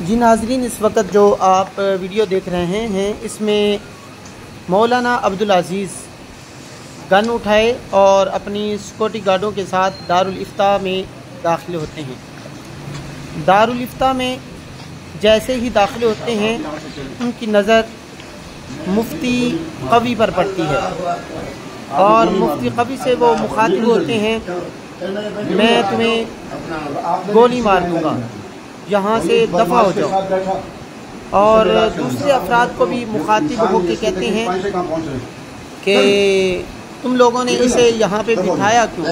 जी नाजरीन, इस वक्त जो आप वीडियो देख रहे हैं इसमें मौलाना अब्दुल अज़ीज़ गन उठाए और अपनी सिक्योरिटी गार्डों के साथ दारुल इफ्ता में दाखिल होते हैं। दारुल इफ्ता में जैसे ही दाखिल होते हैं उनकी नज़र मुफ्ती कवी पर पड़ती है और मुफ्ती कवी से वो मुखातिब होते हैं, मैं तुम्हें गोली मार दूँगा, यहाँ से दफ़ा हो जाओ। और दूसरे अफराद को भी मुखातिब होकर कहते हैं कि तुम लोगों ने इसे यहाँ पे बिठाया क्यों,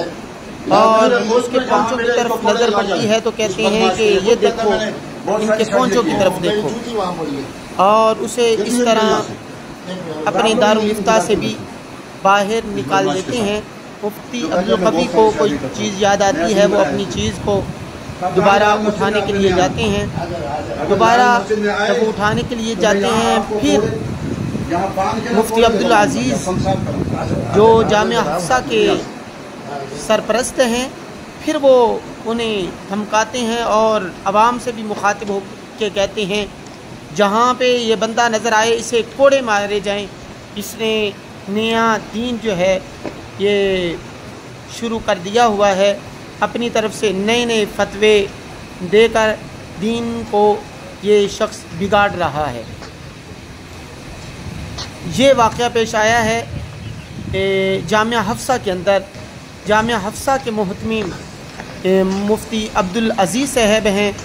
और उसके पहुँचों की तरफ नज़र पड़ती है तो कहते हैं कि ये देखो, इनके पहुँचों की तरफ देखो, और उसे इस तरह अपने दारुल इफ्ता से भी बाहर निकाल देते हैं। मुफ्ती अब्दुल कवी को कोई चीज़ याद आती है, वो अपनी चीज़ को दोबारा उठाने के लिए जाते हैं। दोबारा जब वो उठाने के लिए जाते हैं, फिर मुफ्ती अब्दुल अज़ीज़ जो जामिया हफ्सा के सरपरस्त हैं, फिर वो उन्हें धमकाते हैं और आवाम से भी मुखातिब हो के कहते हैं जहाँ पे ये बंदा नज़र आए इसे कोड़े मारे जाएं। इसने नया दीन जो है ये शुरू कर दिया हुआ है, अपनी तरफ से नए नए फतवे देकर दीन को ये शख्स बिगाड़ रहा है। ये वाक़या पेश आया है जामिया हफ्सा के अंदर। जामिया हफ्सा के मुहतमीम मुफ्ती अब्दुल अज़ीज़ साहब हैं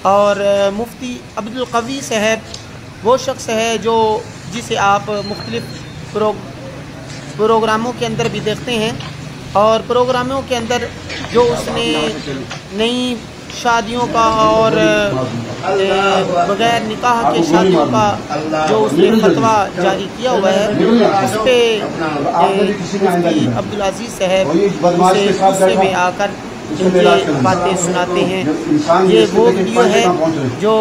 और मुफ्ती अब्दुल कवी साहब वो शख्स है जो जिसे आप मुख्तलिफ़ प्रोग्रामों के अंदर भी देखते हैं, और प्रोग्रामों के अंदर जो उसने नई शादियों का और बग़ैर निकाह के शादियों का जो उसने फतवा जारी किया हुआ है, उस पर मुफ्ती अब्दुल अज़ीज़ साहब उसे गुस्से में आकर ये बातें सुनाते हैं। ये वो वीडियो है जो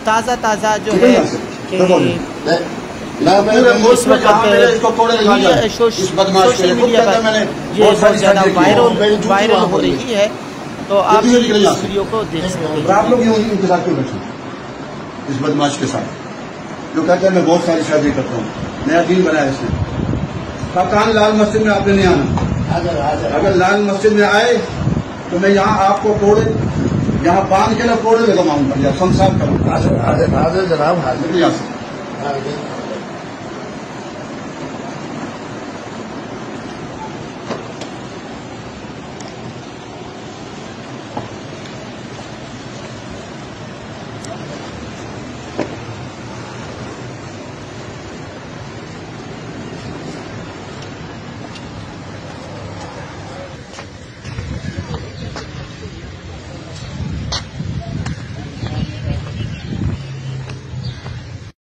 ताज़ा जो है इस वक्त सोशल मीडिया पर ये बहुत ज़्यादा वायरल हो रही है, तो आप इस वीडियो को देख सकते हैं। आप लोग इनके साथ क्यों बैठे इस बदमाश के साथ, जो कहते हैं मैं बहुत सारी शादी करता हूँ, नया दीन बनाया इसने। काकान लाल मस्जिद में आपने नहीं आना, अगर लाल मस्जिद में आए तो मैं यहाँ आपको कोड़े यहाँ बांध के ना कोड़े लगाऊंगा या संसार करूँगा। जनाब हाजिर